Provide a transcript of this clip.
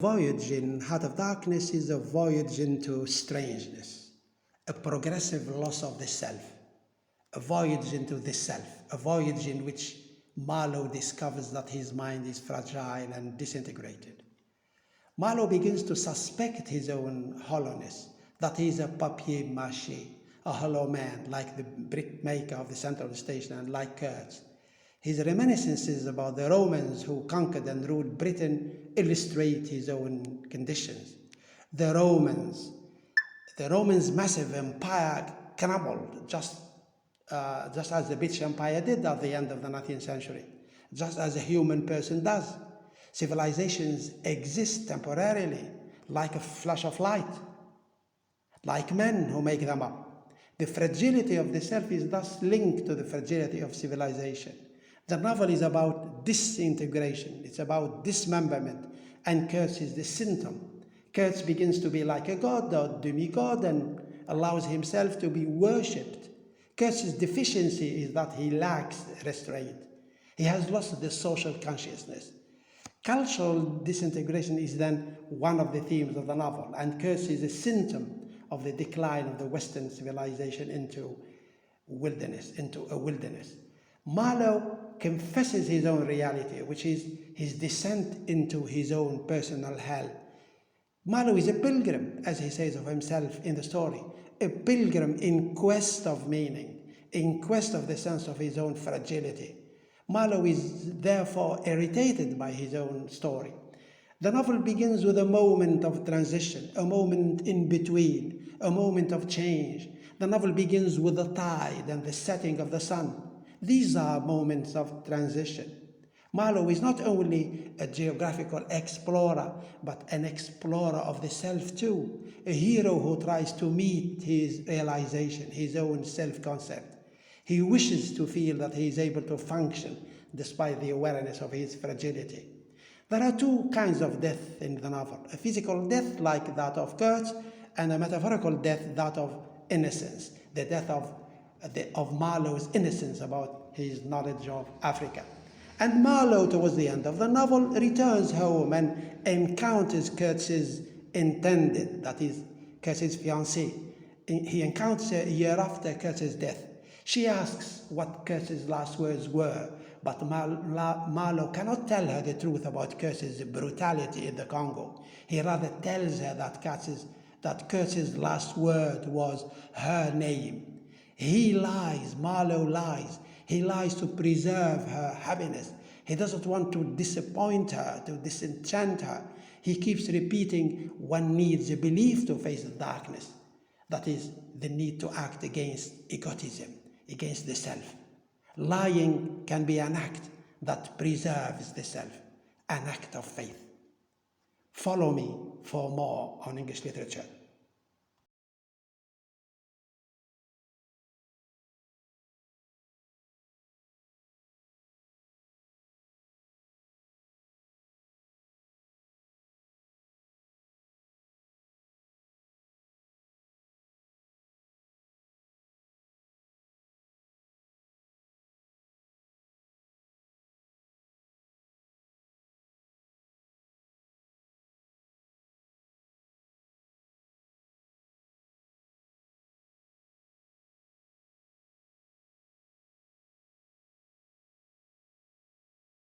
Voyage in Heart of Darkness is a voyage into strangeness, a progressive loss of the self, a voyage into the self, a voyage in which Marlowe discovers that his mind is fragile and disintegrated. Marlowe begins to suspect his own hollowness, that he is a papier-mâché, a hollow man, like the brickmaker of the Central Station and like Kurtz. His reminiscences about the Romans who conquered and ruled Britain illustrate his own conditions. The Romans' massive empire crumbled just as the British Empire did at the end of the 19th century, just as a human person does. Civilizations exist temporarily, like a flash of light, like men who make them up. The fragility of the self is thus linked to the fragility of civilization. The novel is about disintegration, it's about dismemberment, and Kurtz is the symptom. Kurtz begins to be like a god or demigod and allows himself to be worshipped. Kurtz's deficiency is that he lacks restraint. He has lost the social consciousness. Cultural disintegration is then one of the themes of the novel, and Kurtz is a symptom of the decline of the Western civilization into a wilderness. Marlowe confesses his own reality, which is his descent into his own personal hell. Marlowe is a pilgrim, as he says of himself in the story, a pilgrim in quest of meaning, in quest of the sense of his own fragility. Marlowe is therefore irritated by his own story. The novel begins with a moment of transition, a moment in between, a moment of change. The novel begins with the tide and the setting of the sun. These are moments of transition. Marlowe is not only a geographical explorer, but an explorer of the self too, a hero who tries to meet his realization, his own self-concept. He wishes to feel that he is able to function despite the awareness of his fragility. There are two kinds of death in the novel, a physical death like that of Kurtz, and a metaphorical death, that of innocence, the death of Marlowe's innocence about his knowledge of Africa. And Marlowe, towards the end of the novel, returns home and encounters Kurtz's intended, that is, Kurtz's fiancée. He encounters her a year after Kurtz's death. She asks what Kurtz's last words were, but Marlowe cannot tell her the truth about Kurtz's brutality in the Congo. He rather tells her that Kurtz's last word was her name. He lies, Marlowe lies. He lies to preserve her happiness. He doesn't want to disappoint her, to disenchant her. He keeps repeating, one needs a belief to face the darkness. That is, the need to act against egotism, against the self. Lying can be an act that preserves the self, an act of faith. Follow me for more on English literature.